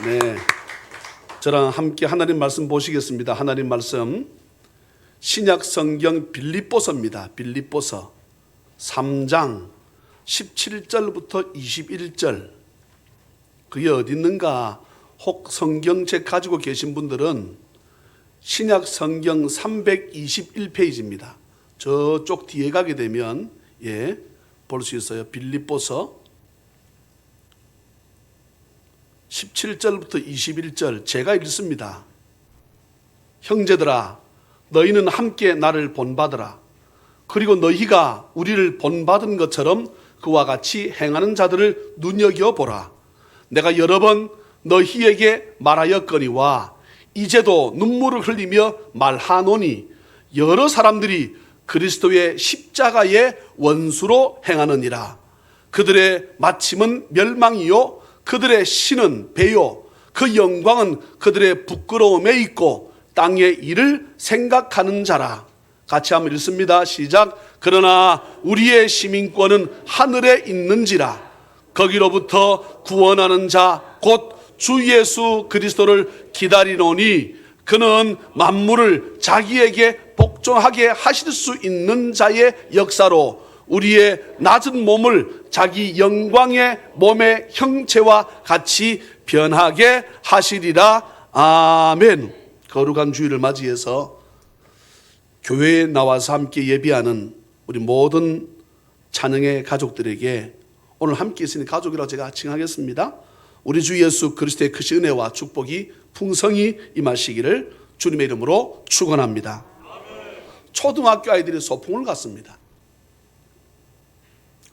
네, 저랑 함께 하나님 말씀 보시겠습니다. 하나님 말씀 신약 성경 빌립보서입니다. 빌립보서 3장 17절부터 21절. 그게 어디 있는가? 혹 성경책 가지고 계신 분들은 신약 성경 321페이지입니다. 저쪽 뒤에 가게 되면 볼 수 있어요. 빌립보서 17절부터 21절 제가 읽습니다. 형제들아, 너희는 함께 나를 본받으라. 그리고 너희가 우리를 본받은 것처럼 그와 같이 행하는 자들을 눈여겨보라. 내가 여러 번 너희에게 말하였거니와 이제도 눈물을 흘리며 말하노니 여러 사람들이 그리스도의 십자가의 원수로 행하느니라. 그들의 마침은 멸망이요 그들의 신은 배요 그 영광은 그들의 부끄러움에 있고 땅의 일을 생각하는 자라. 같이 한번 읽습니다. 시작. 그러나 우리의 시민권은 하늘에 있는지라. 거기로부터 구원하는 자 곧 주 예수 그리스도를 기다리노니 그는 만물을 자기에게 복종하게 하실 수 있는 자의 역사로 우리의 낮은 몸을 자기 영광의 몸의 형체와 같이 변하게 하시리라. 아멘. 거룩한 주일을 맞이해서 교회에 나와서 함께 예배하는 우리 모든 찬양의 가족들에게 오늘 함께 있으니 가족이라고 제가 칭하겠습니다. 우리 주 예수 그리스도의 크신 은혜와 축복이 풍성히 임하시기를 주님의 이름으로 축원합니다. 초등학교 아이들이 소풍을 갔습니다.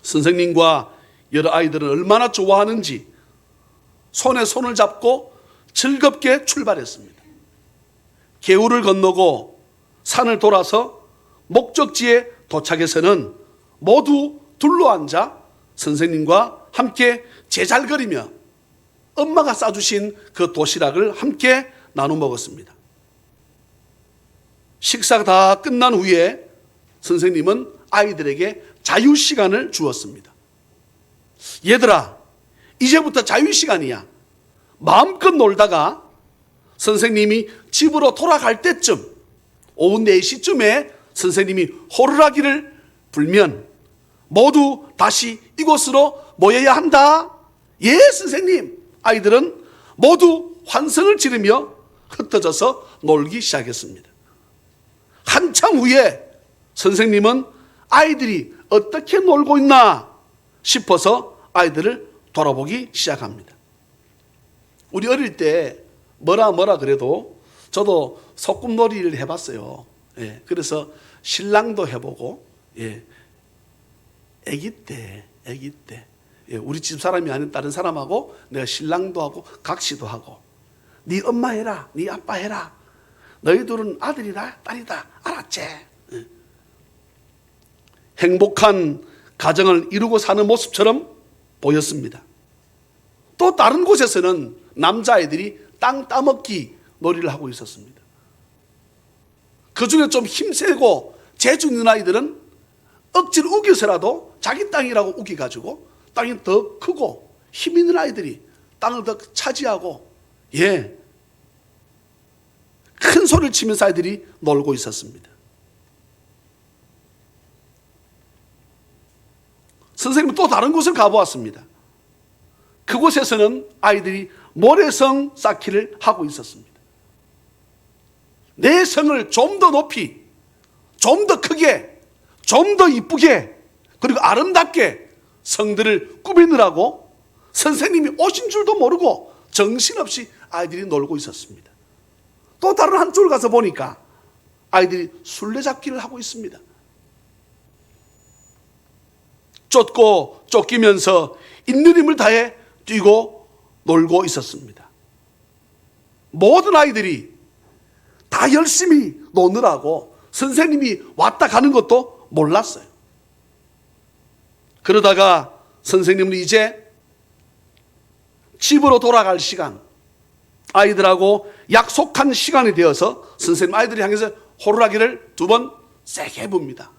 선생님과 여러 아이들은 얼마나 좋아하는지 손에 손을 잡고 즐겁게 출발했습니다. 개울을 건너고 산을 돌아서 목적지에 도착해서는 모두 둘러앉아 선생님과 함께 제잘거리며 엄마가 싸주신 그 도시락을 함께 나눠 먹었습니다. 식사가 다 끝난 후에 선생님은 아이들에게 자유시간을 주었습니다. 얘들아, 이제부터 자유시간이야. 마음껏 놀다가 선생님이 집으로 돌아갈 때쯤 오후 4시쯤에 선생님이 호루라기를 불면 모두 다시 이곳으로 모여야 한다. 예, 선생님. 아이들은 모두 환성을 지르며 흩어져서 놀기 시작했습니다. 한참 후에 선생님은 아이들이 어떻게 놀고 있나 싶어서 아이들을 돌아보기 시작합니다. 우리 어릴 때 뭐라 그래도 저도 소꿉놀이를 해봤어요. 그래서 신랑도 해보고 아기 때 우리 집 사람이 아닌 다른 사람하고 내가 신랑도 하고 각시도 하고 네 엄마 해라, 네 아빠 해라. 너희들은 아들이다 딸이다 알았지? 행복한 가정을 이루고 사는 모습처럼 보였습니다. 또 다른 곳에서는 남자아이들이 땅 따먹기 놀이를 하고 있었습니다. 그 중에 좀 힘세고 재주 있는 아이들은 억지로 우겨서라도 자기 땅이라고 우겨가지고 땅이 더 크고 힘 있는 아이들이 땅을 더 차지하고 큰 소리를 치면서 아이들이 놀고 있었습니다. 선생님은 또 다른 곳을 가보았습니다. 그곳에서는 아이들이 모래성 쌓기를 하고 있었습니다. 내 성을 좀 더 높이, 좀 더 크게, 좀 더 이쁘게, 그리고 아름답게 성들을 꾸미느라고 선생님이 오신 줄도 모르고 정신없이 아이들이 놀고 있었습니다. 또 다른 한쪽을 가서 보니까 아이들이 술래잡기를 하고 있습니다. 쫓고 쫓기면서 있는 힘을 다해 뛰고 놀고 있었습니다. 모든 아이들이 다 열심히 노느라고 선생님이 왔다 가는 것도 몰랐어요. 그러다가 선생님은 이제 집으로 돌아갈 시간, 아이들하고 약속한 시간이 되어서 선생님 아이들이 향해서 호루라기를 2번 세게 붑니다.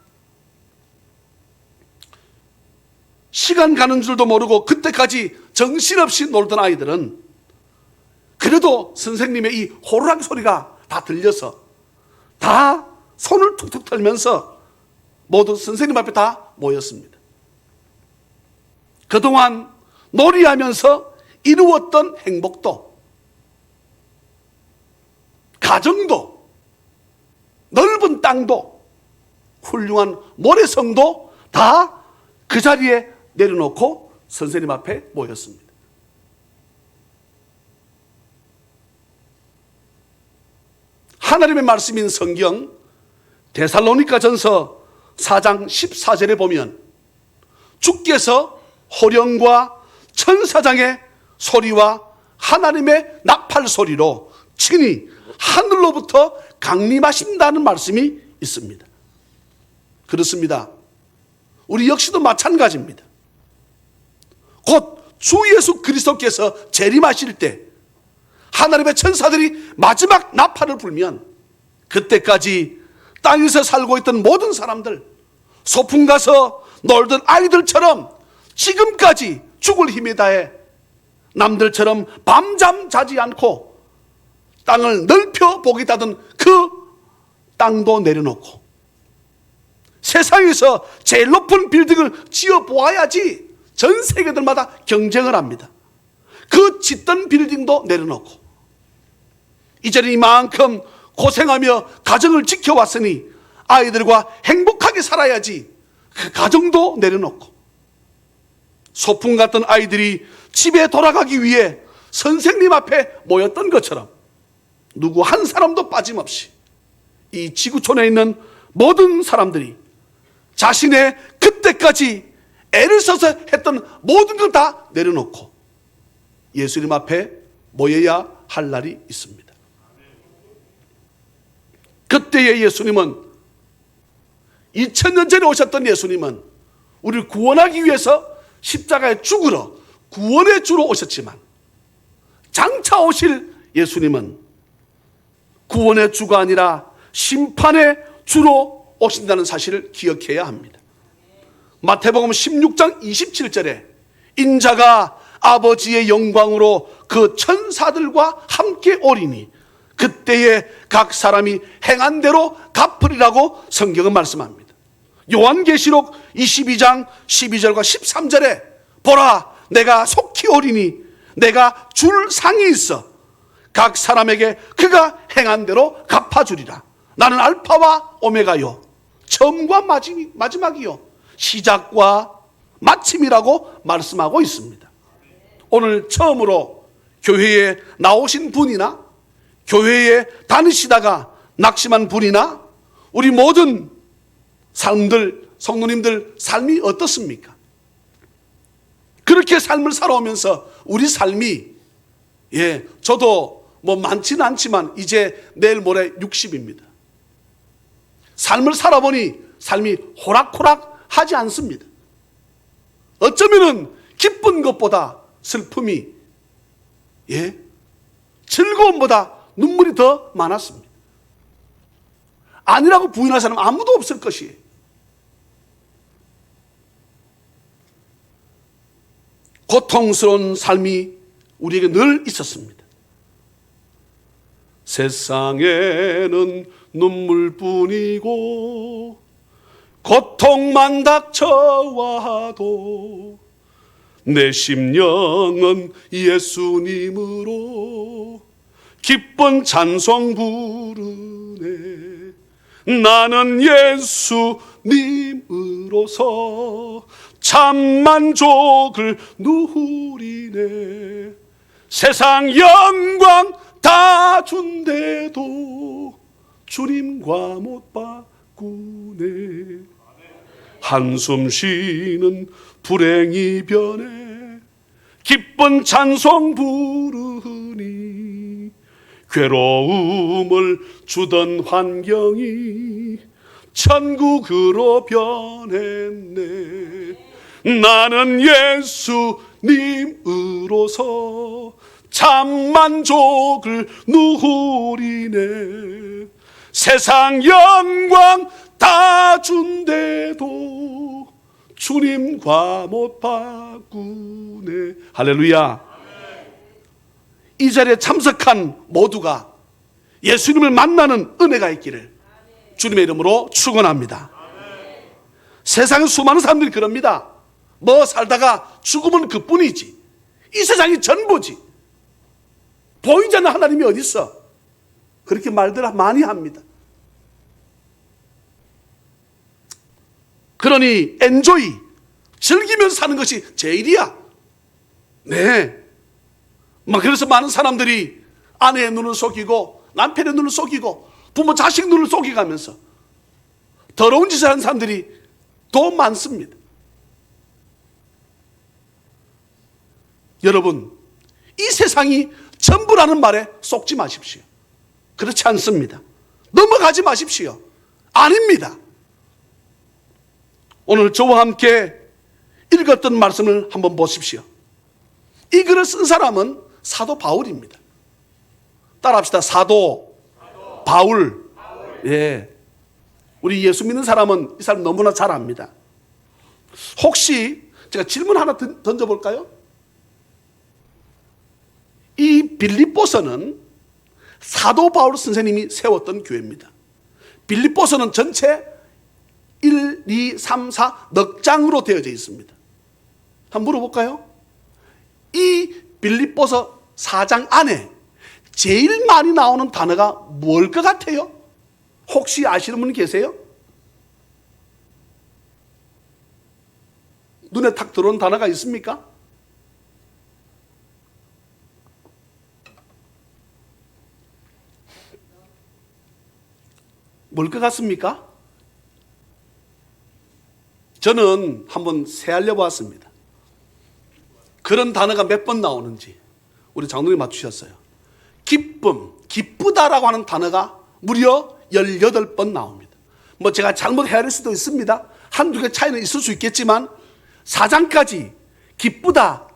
시간 가는 줄도 모르고 그때까지 정신없이 놀던 아이들은 그래도 선생님의 이 호루라기 소리가 다 들려서 다 손을 툭툭 털면서 모두 선생님 앞에 다 모였습니다. 그동안 놀이하면서 이루었던 행복도, 가정도, 넓은 땅도, 훌륭한 모래성도 다 그 자리에 내려놓고 선생님 앞에 모였습니다. 하나님의 말씀인 성경 데살로니가전서 4장 14절에 보면 주께서 호령과 천사장의 소리와 하나님의 나팔 소리로 친히 하늘로부터 강림하신다는 말씀이 있습니다. 그렇습니다. 우리 역시도 마찬가지입니다. 곧 주 예수 그리스도께서 재림하실 때 하나님의 천사들이 마지막 나팔을 불면 그때까지 땅에서 살고 있던 모든 사람들, 소풍 가서 놀던 아이들처럼 지금까지 죽을 힘에 다해 남들처럼 밤잠 자지 않고 땅을 넓혀 보겠다던 그 땅도 내려놓고 세상에서 제일 높은 빌딩을 지어 보아야지 전 세계들마다 경쟁을 합니다. 그 짓던 빌딩도 내려놓고 이제는 이만큼 고생하며 가정을 지켜왔으니 아이들과 행복하게 살아야지 그 가정도 내려놓고 소풍 갔던 아이들이 집에 돌아가기 위해 선생님 앞에 모였던 것처럼 누구 한 사람도 빠짐없이 이 지구촌에 있는 모든 사람들이 자신의 그때까지 애를 써서 했던 모든 걸 다 내려놓고 예수님 앞에 모여야 할 날이 있습니다. 그때의 예수님은 2000년 전에 오셨던 예수님은 우리를 구원하기 위해서 십자가에 죽으러 구원의 주로 오셨지만 장차 오실 예수님은 구원의 주가 아니라 심판의 주로 오신다는 사실을 기억해야 합니다. 마태복음 16장 27절에 인자가 아버지의 영광으로 그 천사들과 함께 오리니 그때에 각 사람이 행한 대로 갚으리라고 성경은 말씀합니다. 요한계시록 22장 12절과 13절에 보라 내가 속히 오리니 내가 줄 상이 있어 각 사람에게 그가 행한 대로 갚아주리라. 나는 알파와 오메가요 처음과 마지막이요 시작과 마침이라고 말씀하고 있습니다. 오늘 처음으로 교회에 나오신 분이나 교회에 다니시다가 낙심한 분이나 우리 모든 삶들, 성도님들 삶이 어떻습니까? 그렇게 삶을 살아오면서 우리 삶이 저도 뭐 많지는 않지만 이제 내일 모레 60입니다. 삶을 살아보니 삶이 호락호락 하지 않습니다. 어쩌면은 기쁜 것보다 슬픔이 즐거움보다 눈물이 더 많았습니다. 아니라고 부인할 사람 아무도 없을 것이에요. 고통스러운 삶이 우리에게 늘 있었습니다. 세상에는 눈물뿐이고 고통만 닥쳐와도 내 심령은 예수님으로 기쁜 찬송 부르네. 나는 예수님으로서 참 만족을 누리네. 세상 영광 다 준대도 주님과 못 바꾸네. 한숨 쉬는 불행이 변해 기쁜 찬송 부르니 괴로움을 주던 환경이 천국으로 변했네. 나는 예수님으로서 참 만족을 누리네. 세상 영광 다 준대도 주님과 못 바꾸네. 할렐루야. 이 자리에 참석한 모두가 예수님을 만나는 은혜가 있기를 주님의 이름으로 축원합니다. 세상에 수많은 사람들이 그럽니다. 뭐 살다가 죽으면 그뿐이지, 이 세상이 전부지, 보이지 않는 하나님이 어디 있어, 그렇게 말들 많이 합니다. 그러니 엔조이, 즐기면서 사는 것이 제일이야. 네. 그래서 많은 사람들이 아내의 눈을 속이고 남편의 눈을 속이고 부모 자식 눈을 속여가면서 더러운 짓을 하는 사람들이 더 많습니다. 여러분, 이 세상이 전부라는 말에 속지 마십시오. 그렇지 않습니다. 넘어가지 마십시오. 아닙니다. 오늘 저와 함께 읽었던 말씀을 한번 보십시오. 이 글을 쓴 사람은 사도 바울입니다. 따라합시다. 사도 바울. 예. 우리 예수 믿는 사람은 이 사람 너무나 잘 압니다. 혹시 제가 질문 하나 던져볼까요? 이 빌립보서는 사도 바울 선생님이 세웠던 교회입니다. 빌립보서는 전체 1, 2, 3, 4 넉 장으로 되어져 있습니다. 한번 물어볼까요? 이 빌립보서 4장 안에 제일 많이 나오는 단어가 뭘 것 같아요? 혹시 아시는 분 계세요? 눈에 탁 들어온 단어가 있습니까? 뭘 것 같습니까? 저는 한번 세알려 보았습니다. 그런 단어가 몇 번 나오는지 우리 장로님이 맞추셨어요. 기쁨, 기쁘다라고 하는 단어가 무려 18번 나옵니다. 뭐 제가 잘못 헤아릴 수도 있습니다. 한두 개 차이는 있을 수 있겠지만 4장까지 기쁘다,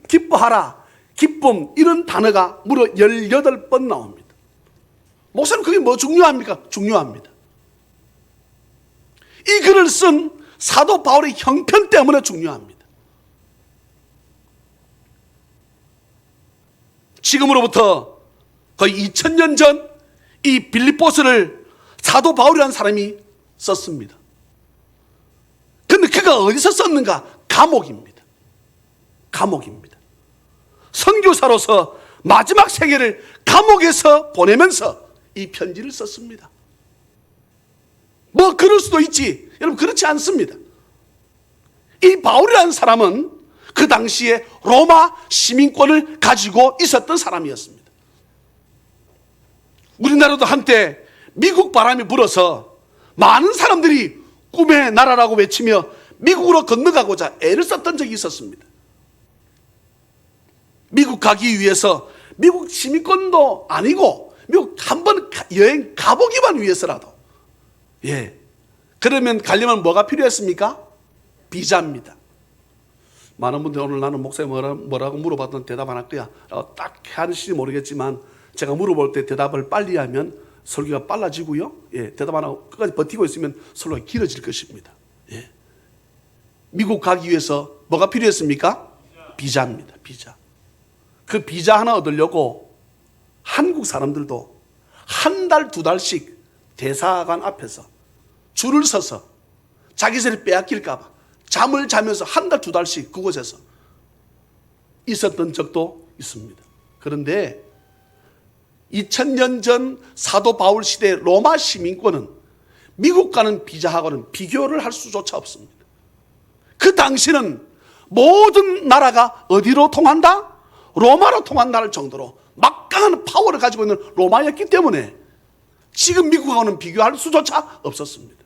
기뻐하라, 기쁨 이런 단어가 무려 18번 나옵니다. 목사님 그게 뭐 중요합니까? 중요합니다. 이 글을 쓴 사도 바울의 형편 때문에 중요합니다. 지금으로부터 거의 2000년 전 이 빌립보서를 사도 바울이라는 사람이 썼습니다. 근데 그가 어디서 썼는가? 감옥입니다. 감옥입니다. 선교사로서 마지막 생애를 감옥에서 보내면서 이 편지를 썼습니다. 뭐 그럴 수도 있지. 여러분 그렇지 않습니다. 이 바울이라는 사람은 그 당시에 로마 시민권을 가지고 있었던 사람이었습니다. 우리나라도 한때 미국 바람이 불어서 많은 사람들이 꿈의 나라라고 외치며 미국으로 건너가고자 애를 썼던 적이 있었습니다. 미국 가기 위해서 미국 시민권도 아니고 미국 한번 여행 가보기만 위해서라도, 예, 그러면 가려면 뭐가 필요했습니까? 비자입니다. 많은 분들이 오늘 나는 목사님 뭐라고 물어봤던 대답 안 할 거야 라고 딱 하실지 모르겠지만 제가 물어볼 때 대답을 빨리 하면 설교가 빨라지고요, 예, 대답 안 하고 끝까지 버티고 있으면 설교가 길어질 것입니다. 예. 미국 가기 위해서 뭐가 필요했습니까? 비자입니다. 비자. 그 비자 하나 얻으려고 한국 사람들도 한 달, 두 달씩 대사관 앞에서 줄을 서서 자기 세를 빼앗길까 봐 잠을 자면서 한 달, 두 달씩 그곳에서 있었던 적도 있습니다. 그런데 2000년 전 사도 바울 시대 로마 시민권은 미국과는 비자하고는 비교를 할 수조차 없습니다. 그 당시는 모든 나라가 어디로 통한다? 로마로 통한다는 정도로 막강한 파워를 가지고 있는 로마였기 때문에 지금 미국하고는 비교할 수조차 없었습니다.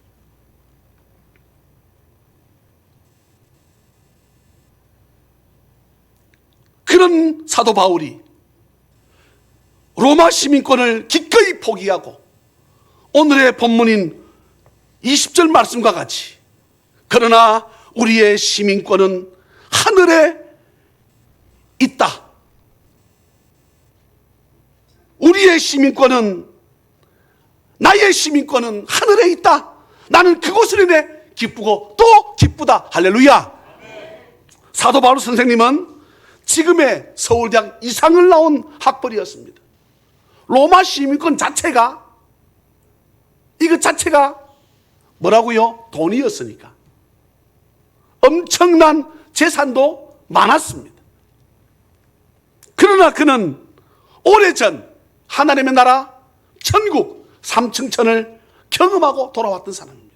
그런 사도 바울이 로마 시민권을 기꺼이 포기하고 오늘의 본문인 20절 말씀과 같이 그러나 우리의 시민권은 하늘에 있다. 우리의 시민권은, 나의 시민권은 하늘에 있다. 나는 그곳을 인해 기쁘고 또 기쁘다. 할렐루야. 사도 바울 선생님은 지금의 서울대학 이상을 나온 학벌이었습니다. 로마 시민권 자체가, 이것 자체가 뭐라고요? 돈이었으니까. 엄청난 재산도 많았습니다. 그러나 그는 오래전 하나님의 나라 천국 삼층천을 경험하고 돌아왔던 사람입니다.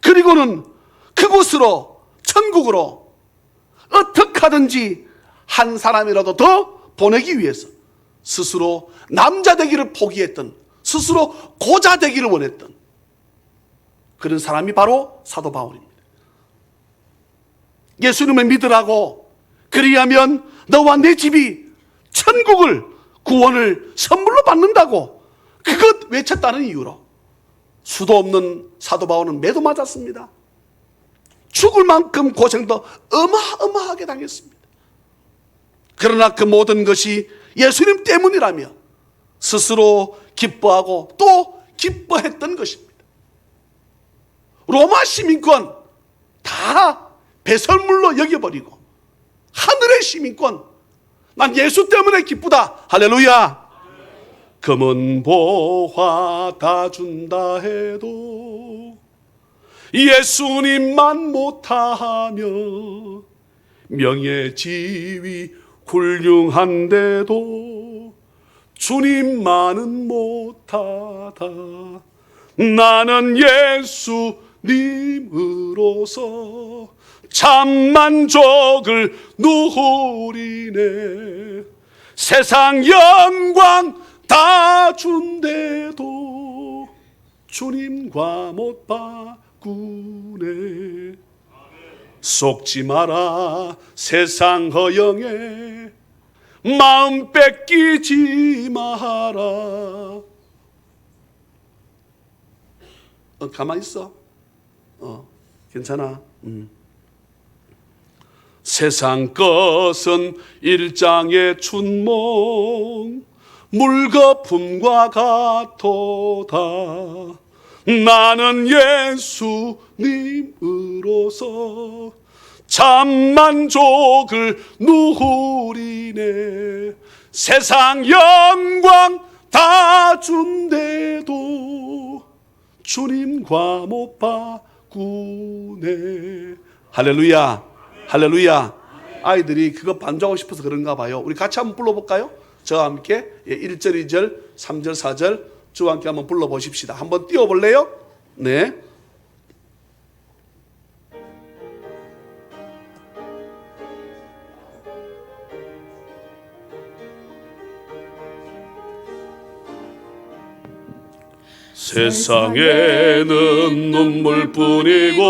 그리고는 그곳으로, 천국으로 어떻게 하든지 한 사람이라도 더 보내기 위해서 스스로 남자 되기를 포기했던, 스스로 고자 되기를 원했던 그런 사람이 바로 사도 바울입니다. 예수님을 믿으라고, 그리하면 너와 내 집이 천국을, 구원을 선물로 받는다고 그것 외쳤다는 이유로 수도 없는 사도 바울은 매도 맞았습니다. 죽을 만큼 고생도 어마어마하게 당했습니다. 그러나 그 모든 것이 예수님 때문이라며 스스로 기뻐하고 또 기뻐했던 것입니다. 로마 시민권 다 배설물로 여겨버리고 하늘의 시민권, 난 예수 때문에 기쁘다. 할렐루야. 금은 보화 다 준다 해도 예수님만 못하며, 명예 지위 훌륭한데도 주님만은 못하다. 나는 예수님으로서 참 만족을 누리네. 세상 영광 다 준대도 주님과 못 바꾸네. 속지 마라 세상 허영에 마음 뺏기지 마라. 가만히 있어. 괜찮아. 세상 것은 일장의 춘몽, 물거품과 같도다. 나는 예수님으로서 참 만족을 누리네. 세상 영광 다 준대도 주님과 못 바꾸네. 할렐루야, 할렐루야. 아이들이 그거 반주하고 싶어서 그런가 봐요. 우리 같이 한번 불러볼까요? 저와 함께 1절, 2절, 3절, 4절 주와 함께 한번 불러보십시다. 한번 띄워볼래요? 네. 세상에는 눈물뿐이고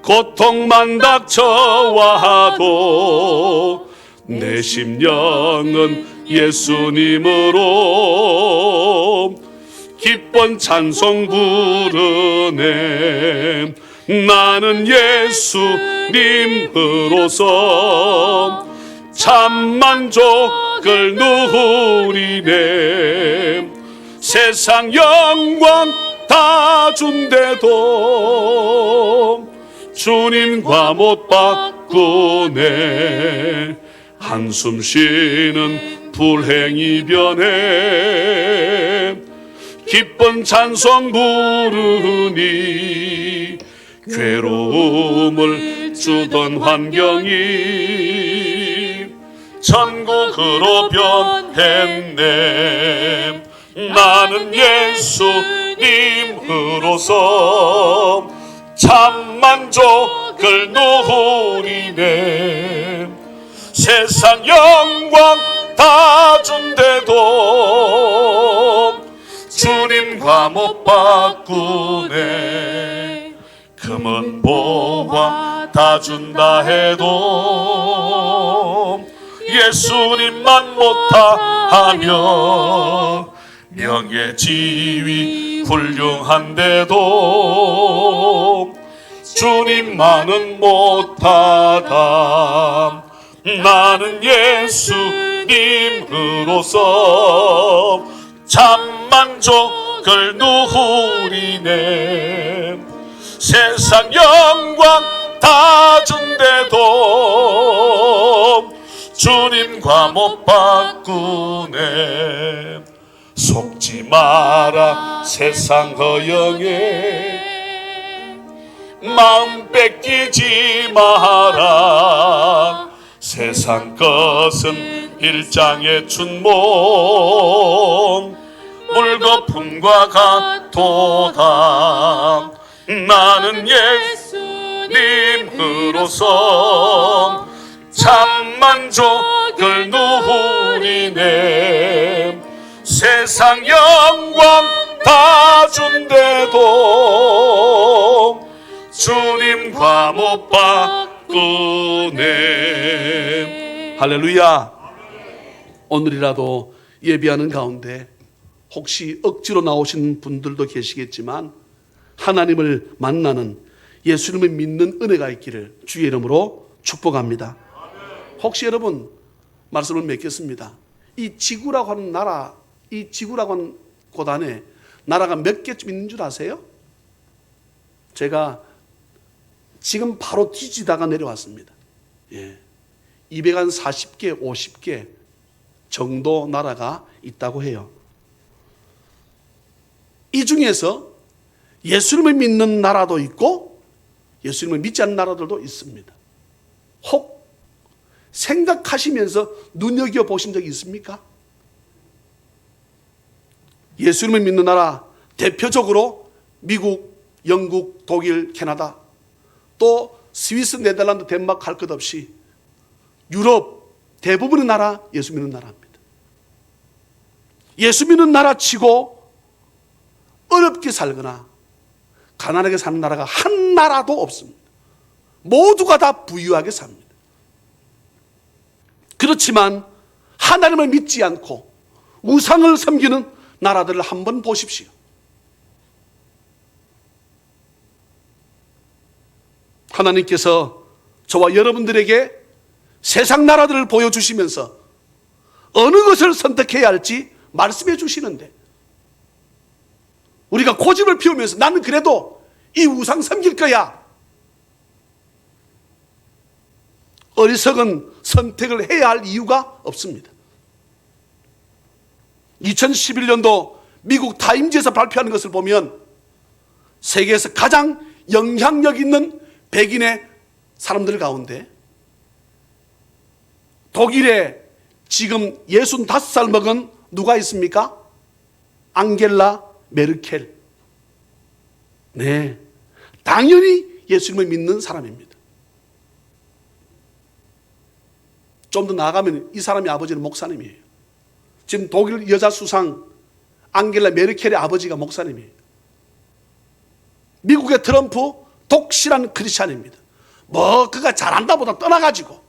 고통만 닥쳐와도 내 심령은 예수님으로 기쁜 찬송 부르네. 나는 예수님으로서 참 만족을 누리네. 세상 영광 다 준대도 주님과 못 바꾸네. 한숨 쉬는 불행이 변해 기쁜 찬송 부르니 괴로움을 주던 환경이 천국으로 변했네. 나는 예수님으로서 참 만족을 누리네. 세상 영광 다 준대도 주님과 못 바꾸네. 금은 보화 다 준다 해도 예수님만 못하며 명예 지위 훌륭한데도 주님만은 못하다. 나는 예수님으로서 참 만족을 누리네. 세상 영광 다 준대도 주님과 못 바꾸네. 속지 마라 세상 허영에 마음 뺏기지 마라. 세상 것은 일장의 춘몽 물거품과 같도다. 나는 예수님으로서 참 만족을 누리네. 세상 영광 다 준대도 주님과 못 바꾸네. 할렐루야. 오늘이라도 예배하는 가운데 혹시 억지로 나오신 분들도 계시겠지만 하나님을 만나는, 예수님을 믿는 은혜가 있기를 주의 이름으로 축복합니다. 혹시 여러분 말씀을 맺겠습니다. 이 지구라고 하는 나라, 이 지구라고 하는 곳 안에 나라가 몇 개쯤 있는 줄 아세요? 제가 지금 바로 뒤지다가 내려왔습니다. 240개, 50개 정도 나라가 있다고 해요. 이 중에서 예수님을 믿는 나라도 있고 예수님을 믿지 않는 나라들도 있습니다. 혹 생각하시면서 눈여겨보신 적이 있습니까? 예수님을 믿는 나라 대표적으로 미국, 영국, 독일, 캐나다, 또 스위스, 네덜란드, 덴마크 할 것 없이 유럽 대부분의 나라 예수 믿는 나라입니다. 예수 믿는 나라 치고 어렵게 살거나 가난하게 사는 나라가 한 나라도 없습니다. 모두가 다 부유하게 삽니다. 그렇지만 하나님을 믿지 않고 우상을 섬기는 나라들을 한번 보십시오. 하나님께서 저와 여러분들에게 세상 나라들을 보여주시면서 어느 것을 선택해야 할지 말씀해 주시는데, 우리가 고집을 피우면서 나는 그래도 이 우상 섬길 거야, 어리석은 선택을 해야 할 이유가 없습니다. 2011년도 미국 타임지에서 발표하는 것을 보면 세계에서 가장 영향력 있는 백인의 사람들 가운데 독일에 지금 65살 먹은 누가 있습니까? 앙겔라 메르켈. 네, 당연히 예수님을 믿는 사람입니다. 좀 더 나아가면 이 사람의 아버지는 목사님이에요. 지금 독일 여자 수상 앙겔라 메르켈의 아버지가 목사님이에요. 미국의 트럼프 독실한 크리스찬입니다. 뭐 그가 잘한다 보다 떠나가지고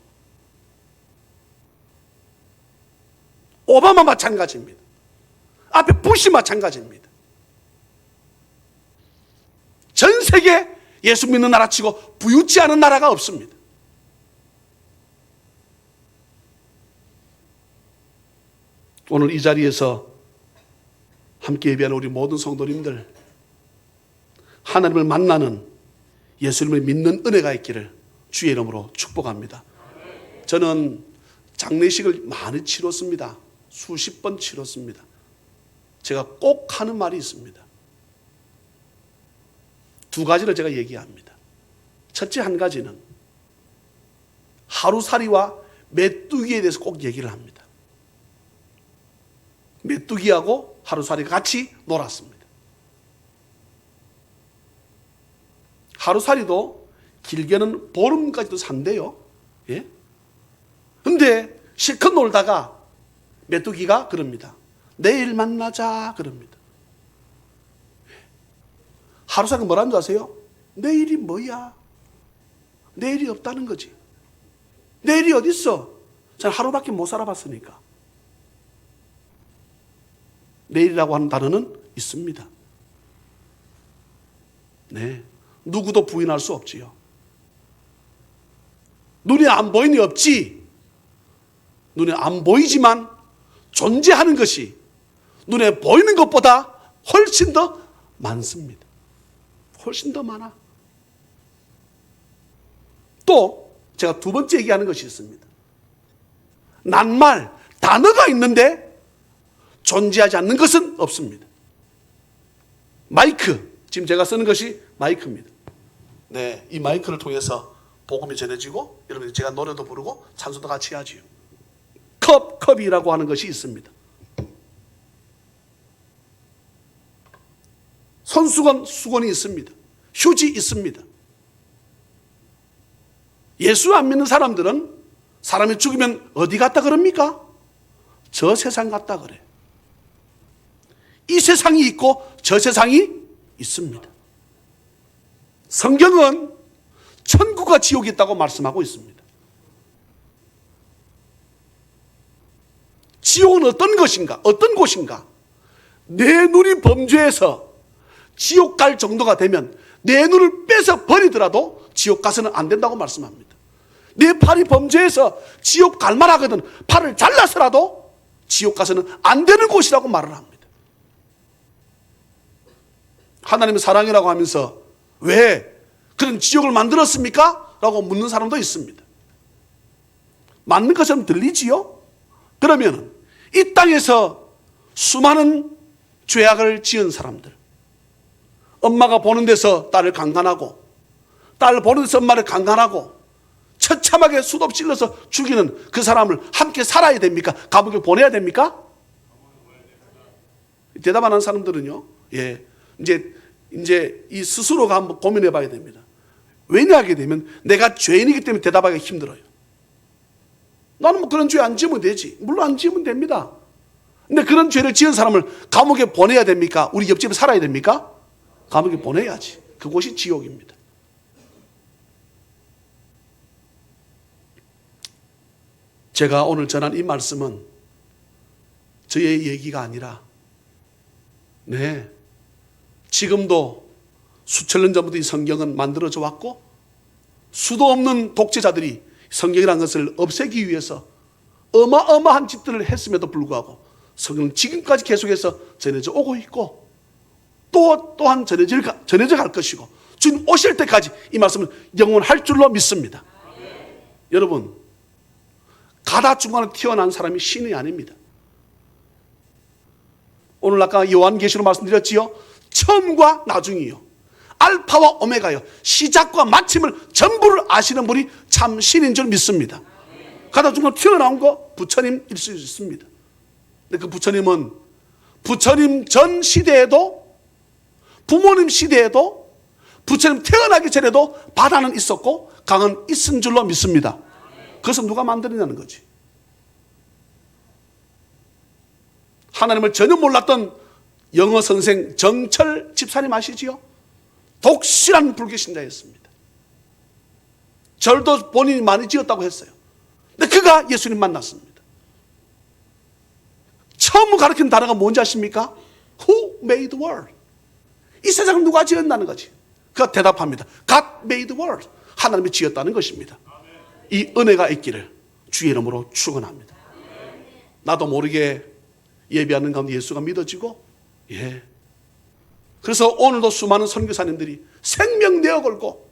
오바마 마찬가지입니다. 앞에 부시 마찬가지입니다. 전 세계 예수 믿는 나라 치고 부유치 않은 나라가 없습니다. 오늘 이 자리에서 함께 예배하는 우리 모든 성도님들, 하나님을 만나는, 예수님을 믿는 은혜가 있기를 주의 이름으로 축복합니다. 저는 장례식을 많이 치렀습니다. 수십 번 치렀습니다. 제가 꼭 하는 말이 있습니다. 두 가지를 제가 얘기합니다. 첫째 한 가지는 하루살이와 메뚜기에 대해서 꼭 얘기를 합니다. 메뚜기하고 하루살이가 같이 놀았습니다. 하루살이도 길게는 보름까지도 산대요. 예? 근데 실컷 놀다가 메뚜기가 그럽니다. 내일 만나자 그럽니다. 하루살이가 뭐라는 줄 아세요? 내일이 뭐야? 내일이 없다는 거지. 내일이 어디 있어? 저는 하루밖에 못 살아봤으니까. 내일이라고 하는 단어는 있습니다. 네, 누구도 부인할 수 없지요. 눈에 안 보이니 없지. 눈에 안 보이지만 존재하는 것이 눈에 보이는 것보다 훨씬 더 많습니다. 훨씬 더 많아. 또 제가 두 번째 얘기하는 것이 있습니다. 낱말, 단어가 있는데 존재하지 않는 것은 없습니다. 마이크, 지금 제가 쓰는 것이 마이크입니다. 네, 이 마이크를 통해서 복음이 전해지고 여러분들 제가 노래도 부르고 찬송도 같이 하지요. 컵이라고 하는 것이 있습니다. 손수건, 수건이 있습니다. 휴지 있습니다. 예수 안 믿는 사람들은 사람이 죽으면 어디 갔다 그럽니까? 저 세상 갔다 그래. 이 세상이 있고 저 세상이 있습니다. 성경은 천국과 지옥이 있다고 말씀하고 있습니다. 지옥은 어떤 것인가? 어떤 곳인가? 내 눈이 범죄해서 지옥 갈 정도가 되면 내 눈을 빼서 버리더라도 지옥 가서는 안 된다고 말씀합니다. 내 팔이 범죄해서 지옥 갈 만하거든 팔을 잘라서라도 지옥 가서는 안 되는 곳이라고 말을 합니다. 하나님의 사랑이라고 하면서 왜 그런 지옥을 만들었습니까? 라고 묻는 사람도 있습니다. 맞는 것처럼 들리지요? 그러면 이 땅에서 수많은 죄악을 지은 사람들, 엄마가 보는 데서 딸을 강간하고 딸 보는 데서 엄마를 강간하고 처참하게 수도 찔러서 죽이는 그 사람을 함께 살아야 됩니까? 감옥에 보내야 됩니까? 대답 안 하는 사람들은요, 이제 이 스스로가 한번 고민해 봐야 됩니다. 왜냐하게 되면 내가 죄인이기 때문에 대답하기 힘들어요. 나는 뭐 그런 죄 안 지으면 되지. 물론 안 지으면 됩니다. 근데 그런 죄를 지은 사람을 감옥에 보내야 됩니까? 우리 옆집에 살아야 됩니까? 감옥에 보내야지. 그곳이 지옥입니다. 제가 오늘 전한 이 말씀은 저의 얘기가 아니라 지금도 수천 년 전부터 이 성경은 만들어져 왔고 수도 없는 독재자들이 성경이라는 것을 없애기 위해서 어마어마한 짓들을 했음에도 불구하고 성경은 지금까지 계속해서 전해져 오고 있고 또한 전해져 갈 것이고 주님 오실 때까지 이 말씀은 영원할 줄로 믿습니다. 여러분, 가다 중간에 태어난 사람이 신이 아닙니다. 오늘 아까 요한계시로 말씀드렸지요. 처음과 나중이요, 알파와 오메가요, 시작과 마침을 전부를 아시는 분이 참 신인 줄 믿습니다. 가다 중간에 태어나온 거 부처님일 수 있습니다. 근데 그 부처님은 부처님 전 시대에도 부모님 시대에도 부처님 태어나기 전에도 바다는 있었고 강은 있은 줄로 믿습니다. 그것은 누가 만들었냐는 거지. 하나님을 전혀 몰랐던 영어 선생 정철 집사님 아시지요? 독실한 불교 신자였습니다. 절도 본인이 많이 지었다고 했어요. 근데 그가 예수님 만났습니다. 처음 가르친 단어가 뭔지 아십니까? Who made the world? 이 세상을 누가 지었다는 거지. 그가 대답합니다. God made the world. 하나님이 지었다는 것입니다. 이 은혜가 있기를 주의 이름으로 축원합니다. 나도 모르게 예배하는 가운데 예수가 믿어지고, 그래서 오늘도 수많은 선교사님들이 생명 내어 걸고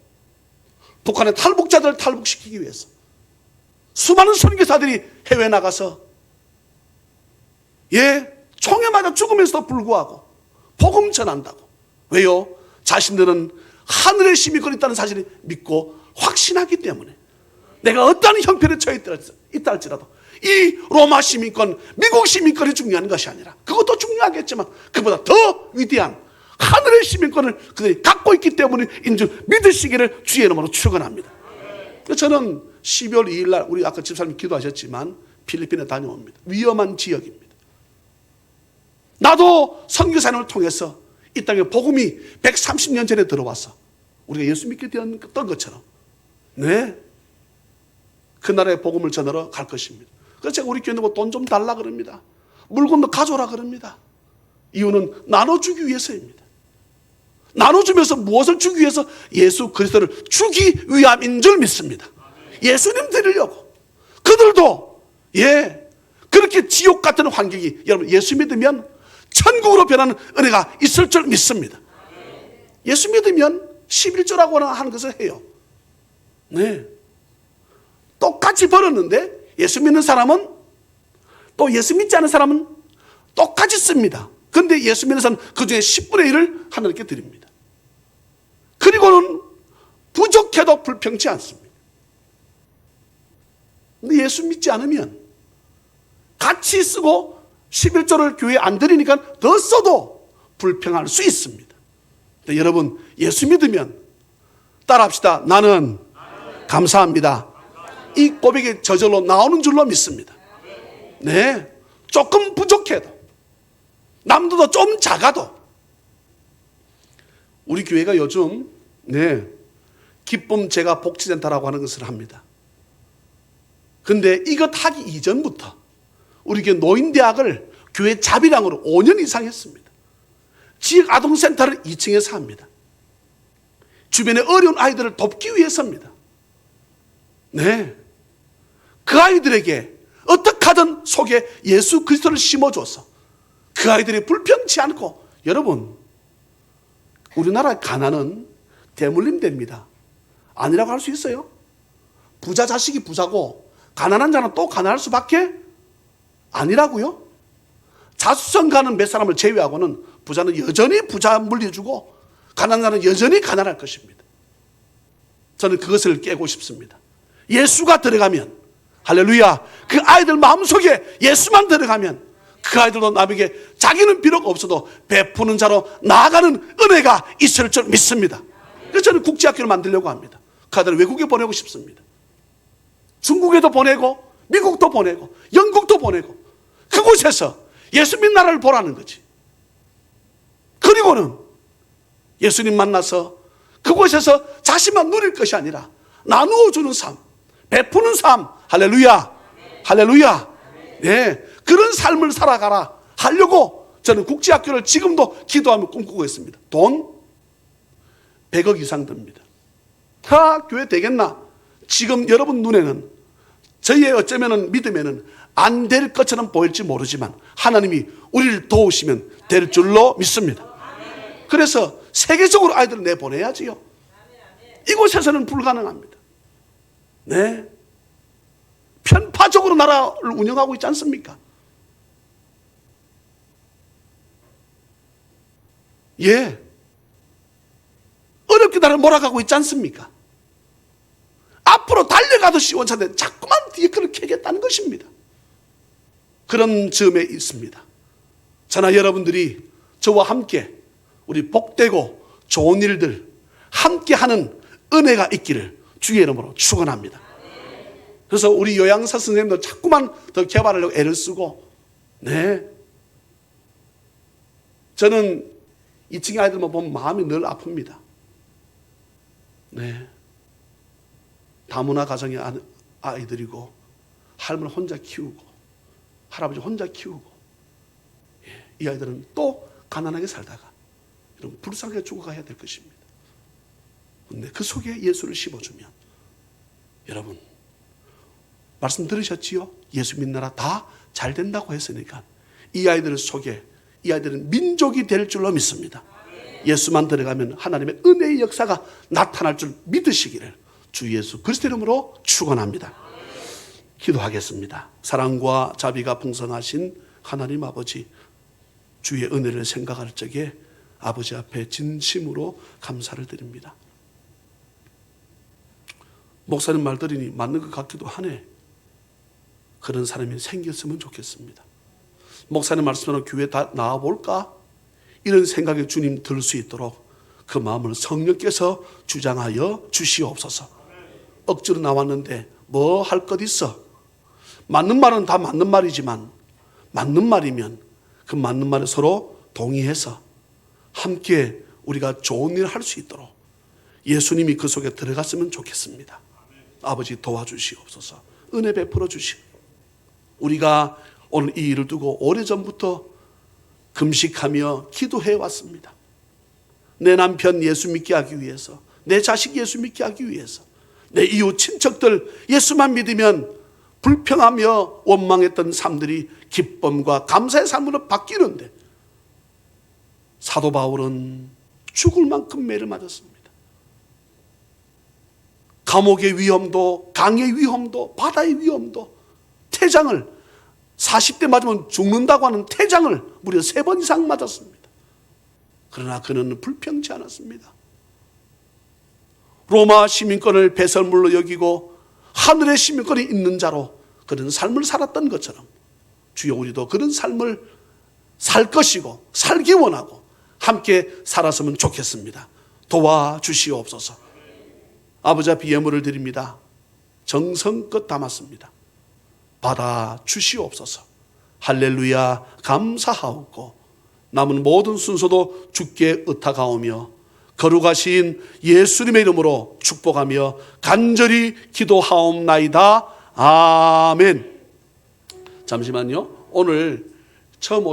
북한의 탈북자들을 탈북시키기 위해서 수많은 선교사들이 해외 나가서 총에 맞아 죽으면서도 불구하고 복음 전한다고. 왜요? 자신들은 하늘의 힘이 거있다는 사실을 믿고 확신하기 때문에 내가 어떠한 형편에 처해 있다 할지라도 이 로마 시민권, 미국 시민권이 중요한 것이 아니라, 그것도 중요하겠지만 그보다 더 위대한 하늘의 시민권을 그들이 갖고 있기 때문인 줄 믿으시기를 주의 이름으로 축원합니다. 저는 12월 2일 날 우리 아까 집사님 기도하셨지만 필리핀에 다녀옵니다. 위험한 지역입니다. 나도 선교사님을 통해서 이 땅에 복음이 130년 전에 들어와서 우리가 예수 믿게 되었던 것처럼 그 나라의 복음을 전하러 갈 것입니다. 그래서 제가 우리 교회 보고 돈 좀 달라 그럽니다. 물건도 가져오라 그럽니다. 이유는 나눠주기 위해서입니다. 나눠주면서 무엇을 주기 위해서? 예수 그리스도를 주기 위함인 줄 믿습니다. 예수님 드리려고. 그들도 그렇게 지옥 같은 환경이, 여러분 예수 믿으면 천국으로 변하는 은혜가 있을 줄 믿습니다. 예수 믿으면 11조라고 하는 것을 해요. 똑같이 벌었는데 예수 믿는 사람은 또 예수 믿지 않은 사람은 똑같이 씁니다. 그런데 예수 믿는 사람은 그 중에 10분의 1을 하나님께 드립니다. 그리고는 부족해도 불평치 않습니다. 근데 예수 믿지 않으면 같이 쓰고 11조를 교회에 안 드리니까 더 써도 불평할 수 있습니다. 근데 여러분, 예수 믿으면 따라합시다. 나는 감사합니다. 이 고백이 저절로 나오는 줄로 믿습니다. 네, 조금 부족해도, 남들도 좀 작아도. 우리 교회가 요즘 기쁨 제가 복지센터라고 하는 것을 합니다. 근데 이것 하기 이전부터 우리 교회 노인대학을 교회 자비량으로 5년 이상 했습니다. 지역 아동센터를 2층에서 합니다. 주변에 어려운 아이들을 돕기 위해서입니다. 네, 그 아이들에게 어떻게 하든 속에 예수 그리스도를 심어줘서 그 아이들이 불평치 않고. 여러분, 우리나라 가난은 대물림됩니다. 아니라고 할 수 있어요? 부자 자식이 부자고 가난한 자는 또 가난할 수밖에 아니라고요? 자수성 가는 몇 사람을 제외하고는 부자는 여전히 부자 물려주고 가난한 자는 여전히 가난할 것입니다. 저는 그것을 깨고 싶습니다. 예수가 들어가면, 할렐루야, 그 아이들 마음속에 예수만 들어가면 그 아이들도 남에게 자기는 비록 없어도 베푸는 자로 나아가는 은혜가 있을 줄 믿습니다. 그래서 저는 국제학교를 만들려고 합니다. 그 아이들을 외국에 보내고 싶습니다. 중국에도 보내고 미국도 보내고 영국도 보내고 그곳에서 예수 믿는 나라를 보라는 거지. 그리고는 예수님 만나서 그곳에서 자신만 누릴 것이 아니라 나누어 주는 삶, 베푸는 삶, 할렐루야, 할렐루야. 네, 그런 삶을 살아가라 하려고 저는 국제학교를 지금도 기도하며 꿈꾸고 있습니다. 돈 100억 이상 듭니다. 교회 되겠나? 지금 여러분 눈에는, 저희의 어쩌면은 믿음에는 안 될 것처럼 보일지 모르지만 하나님이 우리를 도우시면 될 줄로 믿습니다. 그래서 세계적으로 아이들을 내보내야지요. 이곳에서는 불가능합니다. 네, 편파적으로 나라를 운영하고 있지 않습니까? 예, 어렵게 나를 몰아가고 있지 않습니까? 앞으로 달려가도 시원찮은데 자꾸만 뒤에 그를 캐겠다는 것입니다. 그런 점에 있습니다. 저나 여러분들이 저와 함께 우리 복되고 좋은 일들 함께하는 은혜가 있기를 주의 이름으로 축원합니다. 그래서 우리 요양사 선생님도 자꾸만 더 개발하려고 애를 쓰고, 네, 저는 2층의 아이들만 보면 마음이 늘 아픕니다. 네, 다문화 가정의 아이들이고 할머니 혼자 키우고 할아버지 혼자 키우고, 이 아이들은 또 가난하게 살다가 이런 불쌍하게 죽어가야 될 것입니다. 그런데 그 속에 예수를 심어주면, 여러분 말씀 들으셨지요? 예수 믿는 나라 다 잘 된다고 했으니까 이 아이들 속에, 이 아이들은 민족이 될 줄로 믿습니다. 예수만 들어가면 하나님의 은혜의 역사가 나타날 줄 믿으시기를 주 예수 그리스도 이름으로 축원합니다. 기도하겠습니다. 사랑과 자비가 풍성하신 하나님 아버지, 주의 은혜를 생각할 적에 아버지 앞에 진심으로 감사를 드립니다. 목사님 말 들으니 맞는 것 같기도 하네. 그런 사람이 생겼으면 좋겠습니다. 목사님 말씀으로 교회 다 나와볼까? 이런 생각이 주님 들 수 있도록 그 마음을 성령께서 주장하여 주시옵소서. 억지로 나왔는데 뭐 할 것 있어? 맞는 말은 다 맞는 말이지만, 맞는 말이면 그 맞는 말에 서로 동의해서 함께 우리가 좋은 일을 할 수 있도록 예수님이 그 속에 들어갔으면 좋겠습니다. 아버지 도와주시옵소서. 은혜 베풀어 주시고, 우리가 오늘 이 일을 두고 오래전부터 금식하며 기도해 왔습니다. 내 남편 예수 믿게 하기 위해서, 내 자식 예수 믿게 하기 위해서, 내 이웃 친척들 예수만 믿으면 불평하며 원망했던 삶들이 기쁨과 감사의 삶으로 바뀌는데, 사도 바울은 죽을 만큼 매를 맞았습니다. 감옥의 위험도, 강의 위험도, 바다의 위험도, 태장을 40대 맞으면 죽는다고 하는 태장을 무려 3번 이상 맞았습니다. 그러나 그는 불평치 않았습니다. 로마 시민권을 배설물로 여기고 하늘의 시민권이 있는 자로 그런 삶을 살았던 것처럼 주여 우리도 그런 삶을 살 것이고 살기 원하고 함께 살았으면 좋겠습니다. 도와주시옵소서. 아버지 앞에 예물을 드립니다. 정성껏 담았습니다. 받아 주시옵소서. 할렐루야 감사하옵고 남은 모든 순서도 주께 의탁하오며 거룩하신 예수님의 이름으로 축복하며 간절히 기도하옵나이다. 아멘. 잠시만요. 오늘 처음